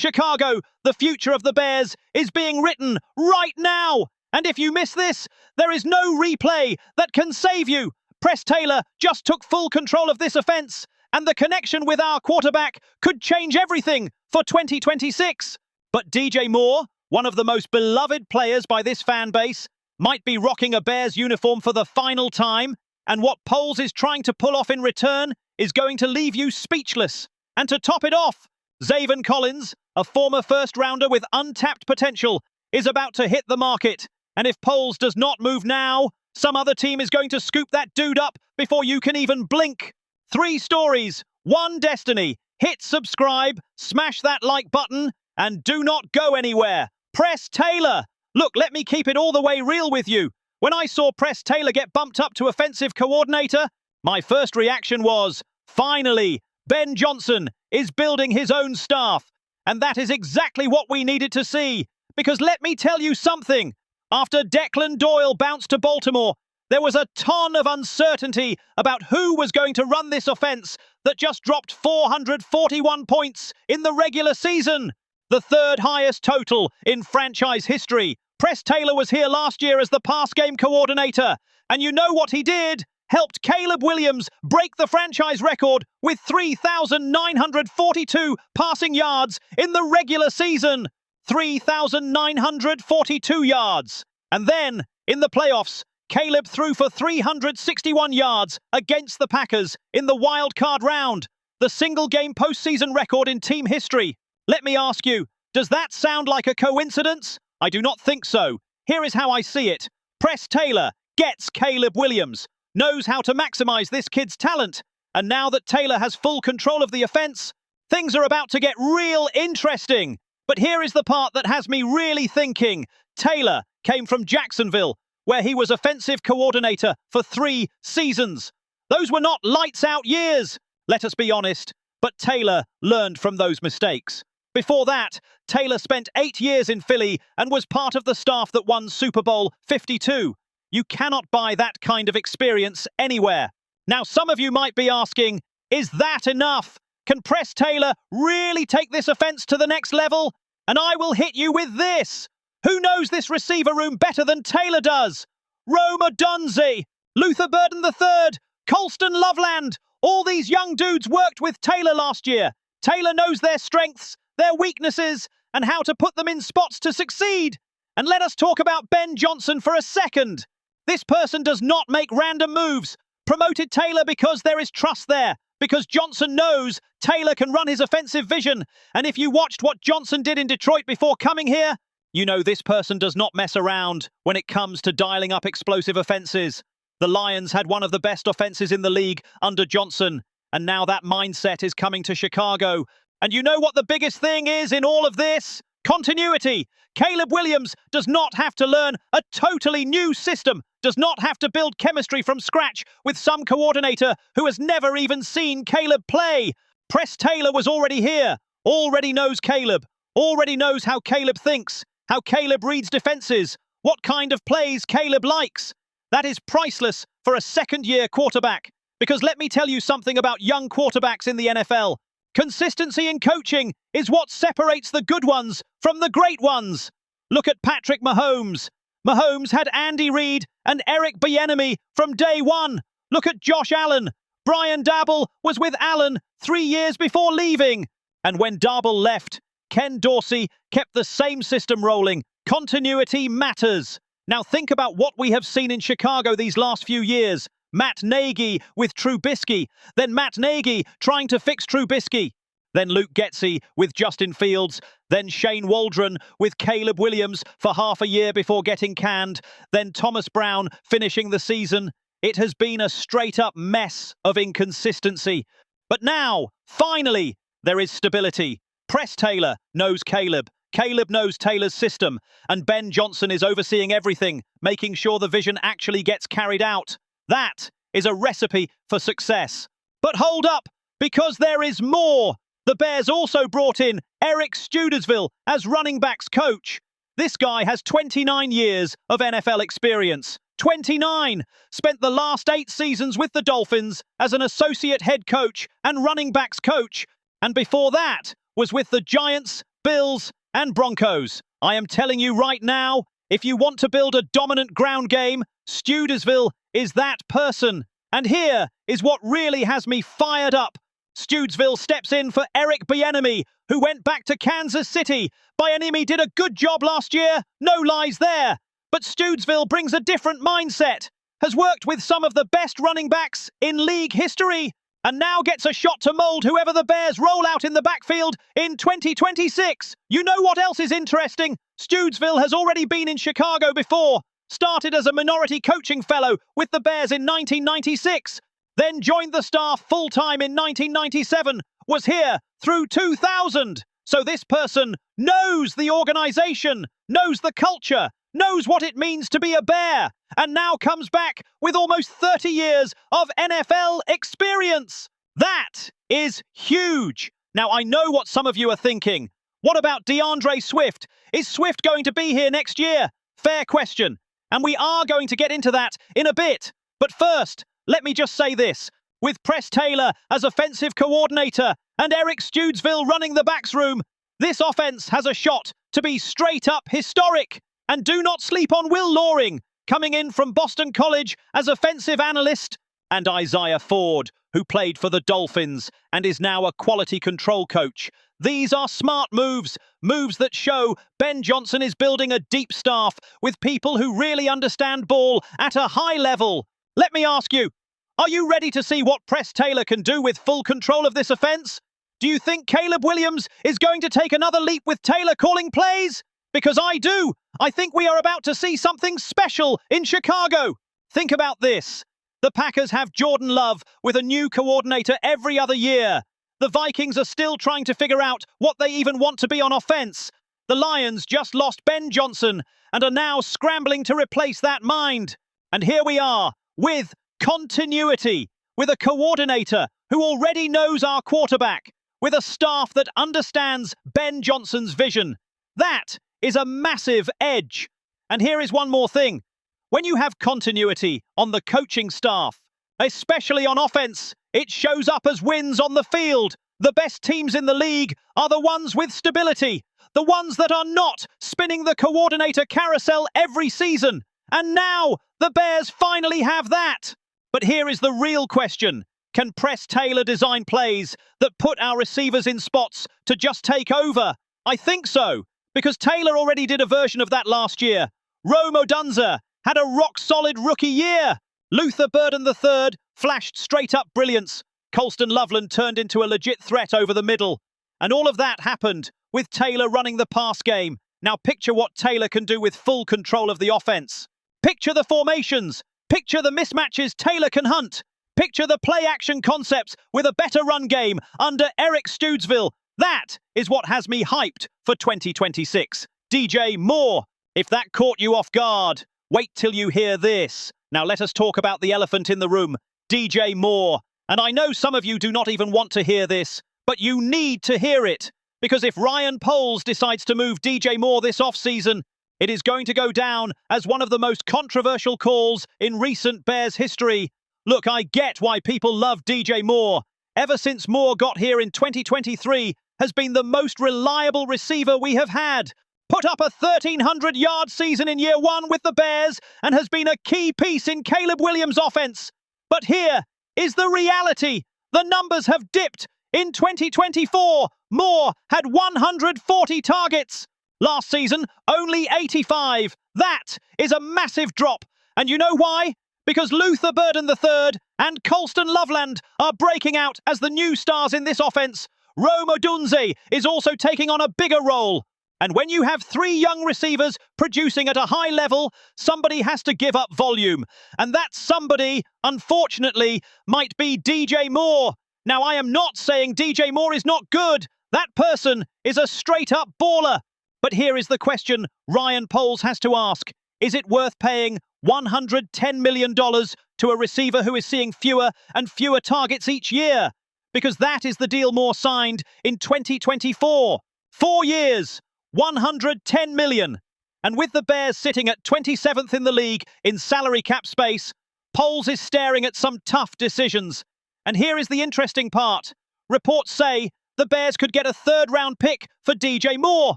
Chicago, the future of the Bears is being written right now. And if you miss this, there is no replay that can save you. Press Taylor just took full control of this offense, and the connection with our quarterback could change everything for 2026. But DJ Moore, one of the most beloved players by this fan base, might be rocking a Bears uniform for the final time, and what Poles is trying to pull off in return is going to leave you speechless. And to top it off, Zaven Collins, a former first-rounder with untapped potential, is about to hit the market. And if Poles does not move now, some other team is going to scoop that dude up before you can even blink. 3 stories, 1 destiny. Hit subscribe, smash that like button, and do not go anywhere. Press Taylor. Look, let me keep it all the way real with you. When I saw Press Taylor get bumped up to offensive coordinator, my first reaction was, finally, Ben Johnson is building his own staff. And that is exactly what we needed to see. Because let me tell you something. After Declan Doyle bounced to Baltimore, there was a ton of uncertainty about who was going to run this offense that just dropped 441 points in the regular season. The 3rd highest total in franchise history. Press Taylor was here last year as the pass game coordinator. And you know what he did? Helped Caleb Williams break the franchise record with 3,942 passing yards in the regular season. 3,942 yards. And then, in the playoffs, Caleb threw for 361 yards against the Packers in the wild card round, the single-game postseason record in team history. Let me ask you, does that sound like a coincidence? I do not think so. Here is how I see it. Press Taylor gets Caleb Williams, knows how to maximize this kid's talent, and now that Taylor has full control of the offense, things are about to get real interesting. But here is the part that has me really thinking. Taylor came from Jacksonville, where he was offensive coordinator for 3 seasons. Those were not lights-out years, let us be honest, but Taylor learned from those mistakes. Before that, Taylor spent 8 years in Philly and was part of the staff that won Super Bowl 52. You cannot buy that kind of experience anywhere. Now, some of you might be asking, is that enough? Can Press Taylor really take this offense to the next level? And I will hit you with this. Who knows this receiver room better than Taylor does? Rome Odunze, Luther Burden III, Colston Loveland. All these young dudes worked with Taylor last year. Taylor knows their strengths, their weaknesses, and how to put them in spots to succeed. And let us talk about Ben Johnson for a second. This person does not make random moves. Promoted Taylor because there is trust there. Because Johnson knows Taylor can run his offensive vision. And if you watched what Johnson did in Detroit before coming here, you know this person does not mess around when it comes to dialing up explosive offenses. The Lions had one of the best offenses in the league under Johnson. And now that mindset is coming to Chicago. And you know what the biggest thing is in all of this? Continuity. Caleb Williams does not have to learn a totally new system, does not have to build chemistry from scratch with some coordinator who has never even seen Caleb play. Press Taylor was already here, already knows Caleb, already knows how Caleb thinks, how Caleb reads defenses, what kind of plays Caleb likes. That is priceless for a second-year quarterback. Because let me tell you something about young quarterbacks in the NFL. Consistency in coaching is what separates the good ones from the great ones. Look at Patrick Mahomes. Mahomes had Andy Reid and Eric Bieniemy from day one. Look at Josh Allen. Brian Daboll was with Allen 3 years before leaving. And when Daboll left, Ken Dorsey kept the same system rolling. Continuity matters. Now think about what we have seen in Chicago these last few years. Matt Nagy with Trubisky, then Matt Nagy trying to fix Trubisky, then Luke Getsy with Justin Fields, then Shane Waldron with Caleb Williams for half a year before getting canned, then Thomas Brown finishing the season. It has been a straight-up mess of inconsistency. But now, finally, there is stability. Press Taylor knows Caleb. Caleb knows Taylor's system, and Ben Johnson is overseeing everything, making sure the vision actually gets carried out. That is a recipe for success. But hold up, because there is more. The Bears also brought in Eric Studesville as running backs coach. This guy has 29 years of NFL experience. 29! Spent the last 8 seasons with the Dolphins as an associate head coach and running backs coach. And before that was with the Giants, Bills, and Broncos. I am telling you right now, if you want to build a dominant ground game, Stewdesville is that person. And here is what really has me fired up. Stewdesville steps in for Eric Bieniemy, who went back to Kansas City. Bieniemy did a good job last year, no lies there. But Stewdesville brings a different mindset, has worked with some of the best running backs in league history, and now gets a shot to mould whoever the Bears roll out in the backfield in 2026. You know what else is interesting? Stewdesville has already been in Chicago before, started as a minority coaching fellow with the Bears in 1996, then joined the staff full-time in 1997, was here through 2000. So this person knows the organization, knows the culture, knows what it means to be a Bear, and now comes back with almost 30 years of NFL experience. That is huge. Now, I know what some of you are thinking. What about DeAndre Swift? Is Swift going to be here next year? Fair question. And we are going to get into that in a bit. But first, let me just say this. With Press Taylor as offensive coordinator and Eric Stewdesville running the backs room, this offense has a shot to be straight up historic. And do not sleep on Will Loring, coming in from Boston College as offensive analyst, and Isaiah Ford, who played for the Dolphins and is now a quality control coach. These are smart moves, moves that show Ben Johnson is building a deep staff with people who really understand ball at a high level. Let me ask you, are you ready to see what Press Taylor can do with full control of this offense? Do you think Caleb Williams is going to take another leap with Taylor calling plays? Because I do. I think we are about to see something special in Chicago. Think about this. The Packers have Jordan Love with a new coordinator every other year. The Vikings are still trying to figure out what they even want to be on offense. The Lions just lost Ben Johnson and are now scrambling to replace that mind. And here we are with continuity, with a coordinator who already knows our quarterback, with a staff that understands Ben Johnson's vision. That is a massive edge. And here is one more thing. When you have continuity on the coaching staff, especially on offense, it shows up as wins on the field. The best teams in the league are the ones with stability, the ones that are not spinning the coordinator carousel every season. And now the Bears finally have that. But here is the real question. Can Press Taylor design plays that put our receivers in spots to just take over? I think so. Because Taylor already did a version of that last year. Rome Odunze had a rock-solid rookie year. Luther Burden III flashed straight-up brilliance. Colston Loveland turned into a legit threat over the middle. And all of that happened with Taylor running the pass game. Now picture what Taylor can do with full control of the offense. Picture the formations. Picture the mismatches Taylor can hunt. Picture the play-action concepts with a better run game under Eric Stewdesville. That is what has me hyped for 2026. DJ Moore. If that caught you off guard, wait till you hear this. Now let us talk about the elephant in the room, DJ Moore. And I know some of you do not even want to hear this, but you need to hear it. Because if Ryan Poles decides to move DJ Moore this offseason, it is going to go down as one of the most controversial calls in recent Bears history. Look, I get why people love DJ Moore. Ever since Moore got here in 2023, has been the most reliable receiver we have had. Put up a 1,300-yard season in year one with the Bears and has been a key piece in Caleb Williams' offense. But here is the reality. The numbers have dipped. In 2024, Moore had 140 targets. Last season, only 85. That is a massive drop. And you know why? Because Luther Burden III and Colston Loveland are breaking out as the new stars in this offense. Rome Odunze is also taking on a bigger role. And when you have three young receivers producing at a high level, somebody has to give up volume. And that somebody, unfortunately, might be DJ Moore. Now, I am not saying DJ Moore is not good. That person is a straight-up baller. But here is the question Ryan Poles has to ask. Is it worth paying $110 million to a receiver who is seeing fewer and fewer targets each year? Because that is the deal Moore signed in 2024. 4 years, $110 million. And with the Bears sitting at 27th in the league in salary cap space, Poles is staring at some tough decisions. And here is the interesting part. Reports say the Bears could get a third-round pick for DJ Moore.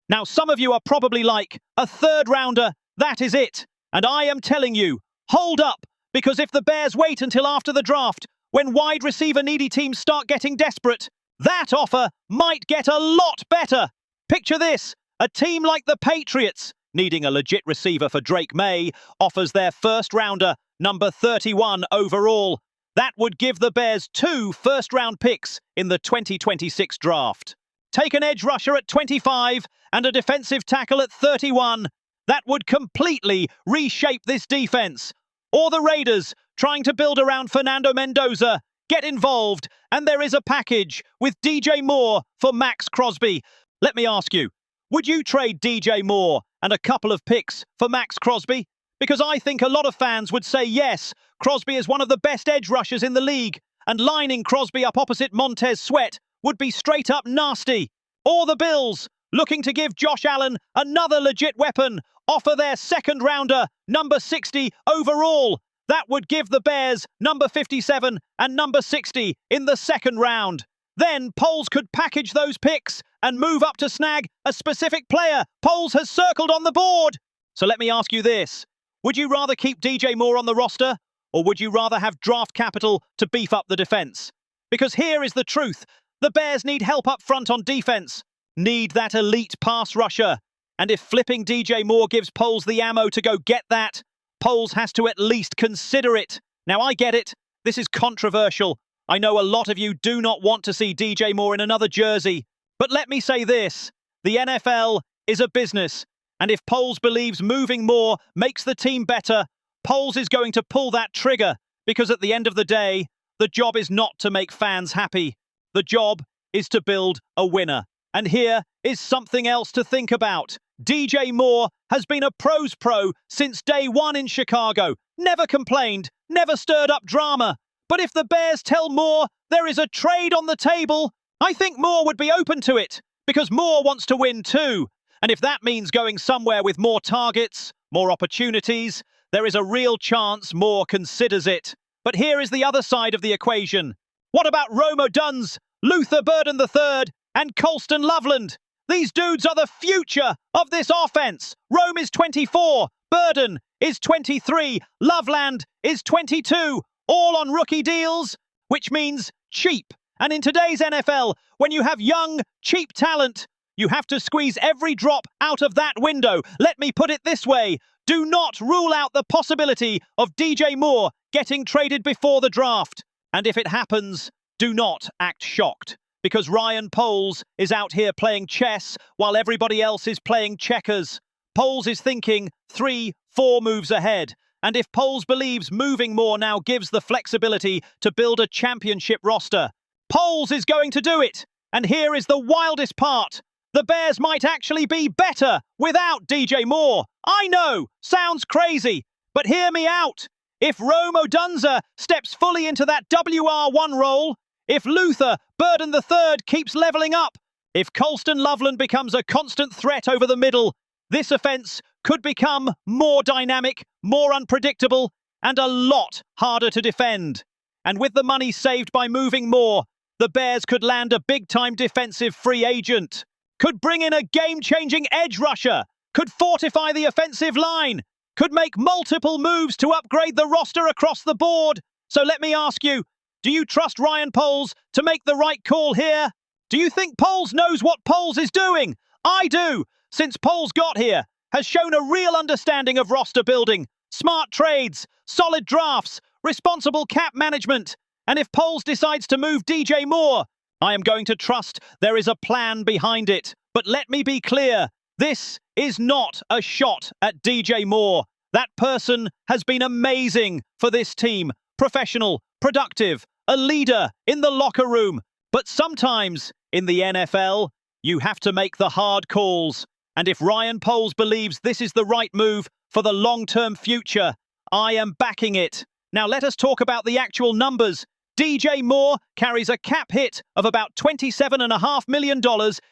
Now, some of you are probably like, a third-rounder, that is it. And I am telling you, hold up, because if the Bears wait until after the draft, when wide receiver needy teams start getting desperate, that offer might get a lot better. Picture this, a team like the Patriots, needing a legit receiver for Drake May, offers their first-rounder, number 31 overall. That would give the Bears 2 first-round picks in the 2026 draft. Take an edge rusher at 25 and a defensive tackle at 31. That would completely reshape this defense. Or the Raiders, trying to build around Fernando Mendoza, get involved, and there is a package with DJ Moore for Max Crosby. Let me ask you, would you trade DJ Moore and a couple of picks for Max Crosby? Because I think a lot of fans would say yes, Crosby is one of the best edge rushers in the league, and lining Crosby up opposite Montez Sweat would be straight up nasty. Or the Bills, looking to give Josh Allen another legit weapon, offer their second-rounder, number 60 overall. That would give the Bears number 57 and number 60 in the second round. Then Poles could package those picks and move up to snag a specific player Poles has circled on the board. So let me ask you this. Would you rather keep DJ Moore on the roster, or would you rather have draft capital to beef up the defense? Because here is the truth. The Bears need help up front on defense. Need that elite pass rusher. And if flipping DJ Moore gives Poles the ammo to go get that, Poles has to at least consider it. Now, I get it. This is controversial. I know a lot of you do not want to see DJ Moore in another jersey. But let me say this. The NFL is a business. And if Poles believes moving Moore makes the team better, Poles is going to pull that trigger. Because at the end of the day, the job is not to make fans happy. The job is to build a winner. And here is something else to think about. DJ Moore has been a pro's pro since day one in Chicago. Never complained, never stirred up drama. But if the Bears tell Moore there is a trade on the table, I think Moore would be open to it, because Moore wants to win too. And if that means going somewhere with more targets, more opportunities, there is a real chance Moore considers it. But here is the other side of the equation. What about Rome Odunze, Luther Burden III, and Colston Loveland? These dudes are the future of this offense. Rome is 24, Burden is 23, Loveland is 22, all on rookie deals, which means cheap. And in today's NFL, when you have young, cheap talent, you have to squeeze every drop out of that window. Let me put it this way. Do not rule out the possibility of DJ Moore getting traded before the draft. And if it happens, do not act shocked. Because Ryan Poles is out here playing chess while everybody else is playing checkers. Poles is thinking 3-4 moves ahead. And if Poles believes moving Moore now gives the flexibility to build a championship roster, Poles is going to do it. And here is the wildest part. The Bears might actually be better without DJ Moore. I know, sounds crazy, but hear me out. If Rome Odunze steps fully into that WR1 role, if Luther Burden III keeps leveling up, if Colston Loveland becomes a constant threat over the middle, this offense could become more dynamic, more unpredictable, and a lot harder to defend. And with the money saved by moving Moore, the Bears could land a big-time defensive free agent, could bring in a game-changing edge rusher, could fortify the offensive line, could make multiple moves to upgrade the roster across the board. So let me ask you, do you trust Ryan Poles to make the right call here? Do you think Poles knows what Poles is doing? I do, since Poles got here, has shown a real understanding of roster building, smart trades, solid drafts, responsible cap management. And if Poles decides to move DJ Moore, I am going to trust there is a plan behind it. But let me be clear, this is not a shot at DJ Moore. That person has been amazing for this team. Professional, productive, a leader in the locker room. But sometimes, in the NFL, you have to make the hard calls. And if Ryan Poles believes this is the right move for the long-term future, I am backing it. Now let us talk about the actual numbers. DJ Moore carries a cap hit of about $27.5 million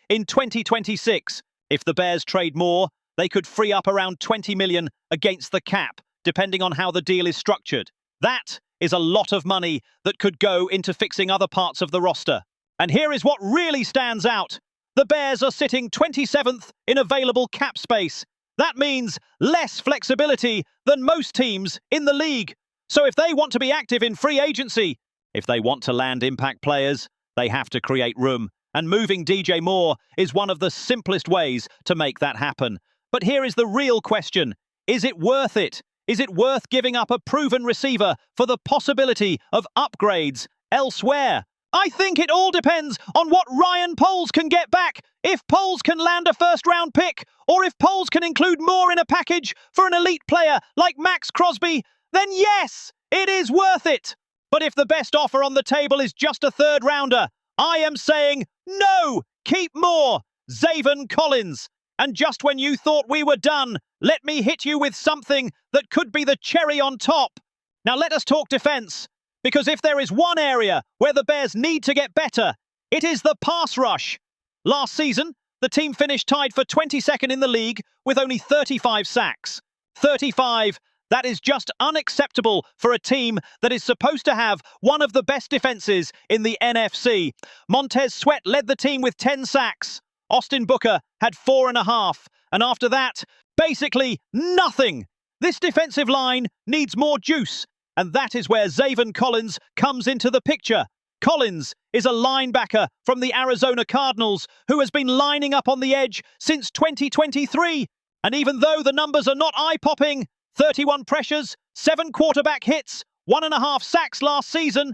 in 2026. If the Bears trade Moore, they could free up around $20 million against the cap, depending on how the deal is structured. That is a lot of money that could go into fixing other parts of the roster. And here is what really stands out. The Bears are sitting 27th in available cap space. That means less flexibility than most teams in the league. So if they want to be active in free agency, if they want to land impact players, they have to create room. And moving DJ Moore is one of the simplest ways to make that happen. But here is the real question. Is it worth it? Is it worth giving up a proven receiver for the possibility of upgrades elsewhere? I think it all depends on what Ryan Poles can get back. If Poles can land a first-round pick, or if Poles can include more in a package for an elite player like Max Crosby, then yes, it is worth it. But if the best offer on the table is just a third-rounder, I am saying no, keep more. Zaven Collins. And just when you thought we were done, let me hit you with something that could be the cherry on top. Now let us talk defense. Because if there is one area where the Bears need to get better, it is the pass rush. Last season, the team finished tied for 22nd in the league with only 35 sacks. 35, that is just unacceptable for a team that is supposed to have one of the best defenses in the NFC. Montez Sweat led the team with 10 sacks. Austin Booker had 4.5. And after that, basically nothing. This defensive line needs more juice. And that is where Zaven Collins comes into the picture. Collins is a linebacker from the Arizona Cardinals who has been lining up on the edge since 2023. And even though the numbers are not eye-popping, 31 pressures, 7 quarterback hits, 1.5 sacks last season,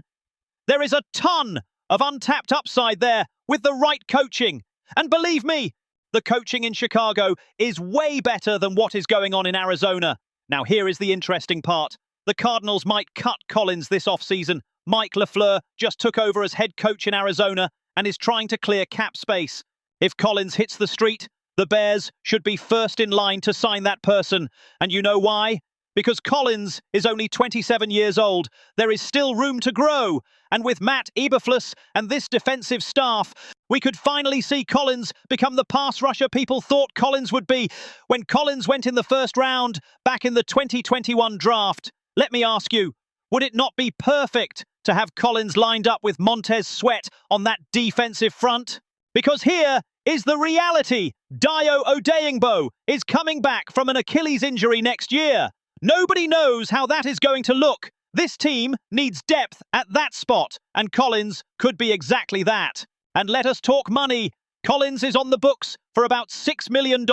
there is a ton of untapped upside there with the right coaching. And believe me, the coaching in Chicago is way better than what is going on in Arizona. Now here is the interesting part. The Cardinals might cut Collins this offseason. Mike LaFleur just took over as head coach in Arizona and is trying to clear cap space. If Collins hits the street, the Bears should be first in line to sign that person. And you know why? Because Collins is only 27 years old. There is still room to grow. And with Matt Eberflus and this defensive staff, we could finally see Collins become the pass rusher people thought Collins would be when Collins went in the first round back in the 2021 draft. Let me ask you, would it not be perfect to have Collins lined up with Montez Sweat on that defensive front? Because here is the reality. Dayo Odeyingbo is coming back from an Achilles injury next year. Nobody knows how that is going to look. This team needs depth at that spot, and Collins could be exactly that. And let us talk money. Collins is on the books for about $6 million.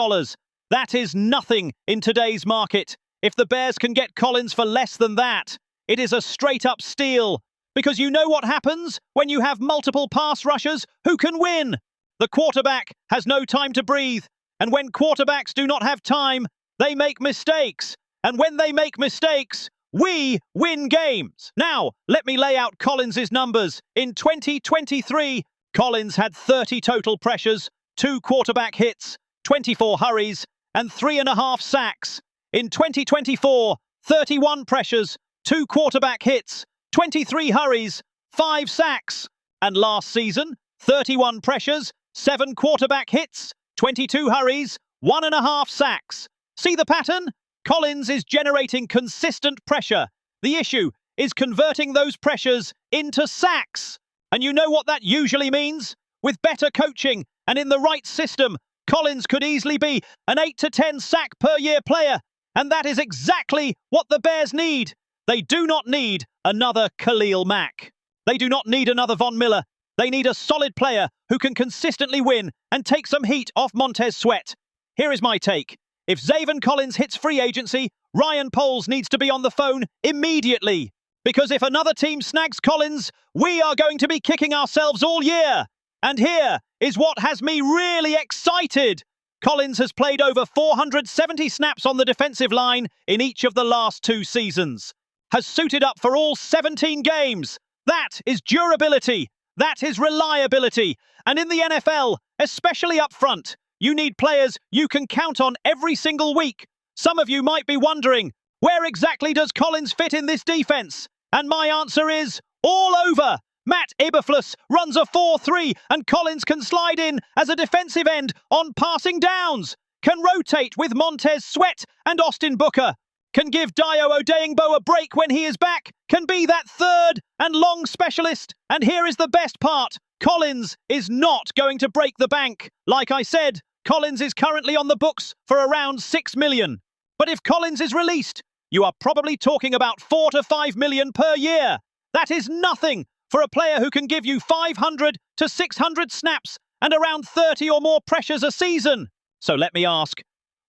That is nothing in today's market. If the Bears can get Collins for less than that, it is a straight-up steal. Because you know what happens when you have multiple pass rushers who can win. The quarterback has no time to breathe. And when quarterbacks do not have time, they make mistakes. And when they make mistakes, we win games. Now, let me lay out Collins' numbers. In 2023, Collins had 30 total pressures, 2 quarterback hits, 24 hurries, and 3.5 sacks. In 2024, 31 pressures, 2 quarterback hits, 23 hurries, 5 sacks. And last season, 31 pressures, 7 quarterback hits, 22 hurries, 1.5 sacks. See the pattern? Collins is generating consistent pressure. The issue is converting those pressures into sacks. And you know what that usually means? With better coaching and in the right system, Collins could easily be an 8 to 10 sack per year player. And that is exactly what the Bears need. They do not need another Khalil Mack. They do not need another Von Miller. They need a solid player who can consistently win and take some heat off Montez Sweat. Here is my take. If Zaven Collins hits free agency, Ryan Poles needs to be on the phone immediately. Because if another team snags Collins, we are going to be kicking ourselves all year. And here is what has me really excited. Collins has played over 470 snaps on the defensive line in each of the last 2 seasons. Has suited up for all 17 games. That is durability. That is reliability. And in the NFL, especially up front, you need players you can count on every single week. Some of you might be wondering, where exactly does Collins fit in this defense? And my answer is, all over. Matt Eberflus runs a 4-3 and Collins can slide in as a defensive end on passing downs. Can rotate with Montez Sweat and Austin Booker. can give Dio Odeyingbo a break when he is back, can be that third and long specialist. And here is the best part. Collins is not going to break the bank. Like I said, Collins is currently on the books for around 6 million. But if Collins is released, you are probably talking about 4 to 5 million per year. That is nothing for a player who can give you 500 to 600 snaps and around 30 or more pressures a season. So let me ask,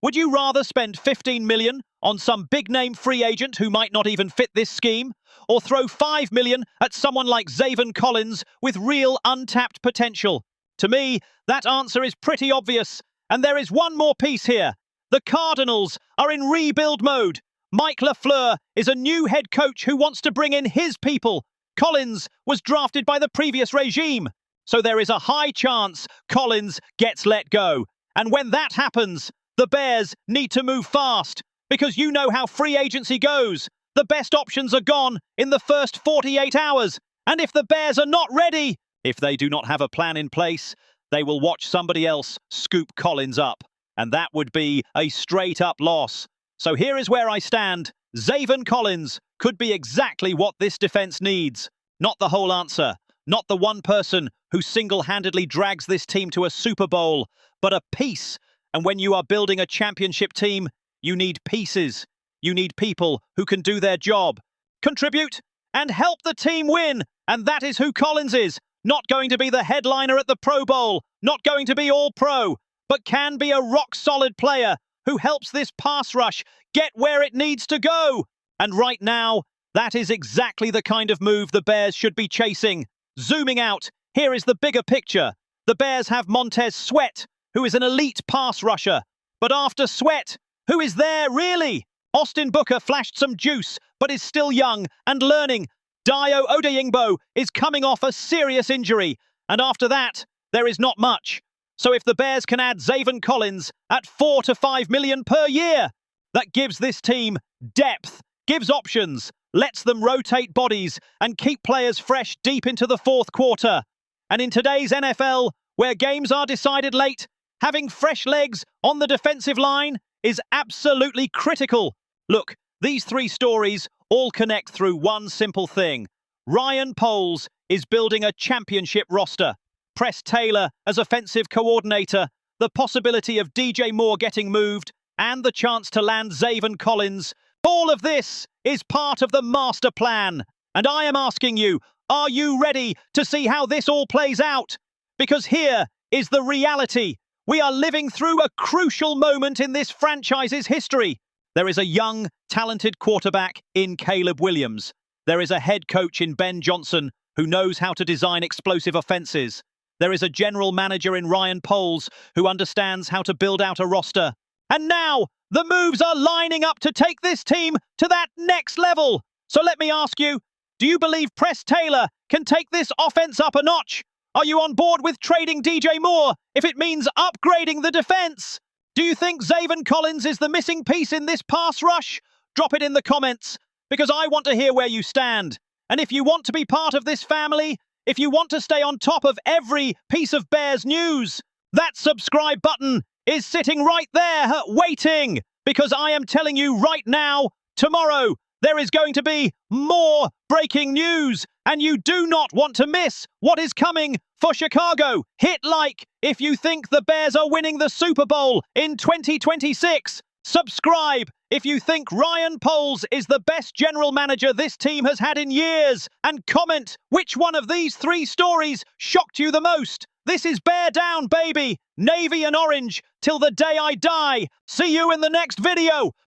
would you rather spend 15 million on some big-name free agent who might not even fit this scheme, or throw 5 million at someone like Zaven Collins with real untapped potential? To me, that answer is pretty obvious, and there is one more piece here. The Cardinals are in rebuild mode. Mike LaFleur is a new head coach who wants to bring in his people. Collins was drafted by the previous regime, so there is a high chance Collins gets let go. And when that happens, the Bears need to move fast, because you know how free agency goes. The best options are gone in the first 48 hours. And if the Bears are not ready, if they do not have a plan in place, they will watch somebody else scoop Collins up. And that would be a straight-up loss. So here is where I stand. Zaven Collins could be exactly what this defense needs. Not the whole answer. Not the one person who single-handedly drags this team to a Super Bowl, but a piece. And when you are building a championship team, you need pieces. You need people who can do their job, contribute, and help the team win. And that is who Collins is. Not going to be the headliner at the Pro Bowl, not going to be all-pro, but can be a rock-solid player who helps this pass rush get where it needs to go. And right now, that is exactly the kind of move the Bears should be chasing. Zooming out, here is the bigger picture. The Bears have Montez Sweat, who is an elite pass rusher. But after Sweat, who is there really? Austin Booker flashed some juice, but is still young and learning. Dio Odeyingbo is coming off a serious injury. And after that, there is not much. So if the Bears can add Zaven Collins at 4 to 5 million per year, that gives this team depth, gives options, lets them rotate bodies and keep players fresh deep into the fourth quarter. And in today's NFL, where games are decided late, having fresh legs on the defensive line is absolutely critical. Look, these three stories all connect through one simple thing. Ryan Poles is building a championship roster. Press Taylor as offensive coordinator, the possibility of DJ Moore getting moved, and the chance to land Zaven Collins. All of this is part of the master plan. And I am asking you, are you ready to see how this all plays out? Because here is the reality. We are living through a crucial moment in this franchise's history. There is a young, talented quarterback in Caleb Williams. There is a head coach in Ben Johnson who knows how to design explosive offenses. There is a general manager in Ryan Poles who understands how to build out a roster. And now, the moves are lining up to take this team to that next level. So let me ask you, do you believe Press Taylor can take this offense up a notch? Are you on board with trading DJ Moore if it means upgrading the defense? Do you think Zaven Collins is the missing piece in this pass rush? Drop it in the comments, because I want to hear where you stand. And if you want to be part of this family, if you want to stay on top of every piece of Bears news, that subscribe button is sitting right there, waiting. Because I am telling you right now, tomorrow, there is going to be more breaking news, and you do not want to miss what is coming for Chicago. Hit like if you think the Bears are winning the Super Bowl in 2026. Subscribe if you think Ryan Poles is the best general manager this team has had in years. And comment which one of these three stories shocked you the most. This is Bear Down, baby. Navy and orange till the day I die. See you in the next video.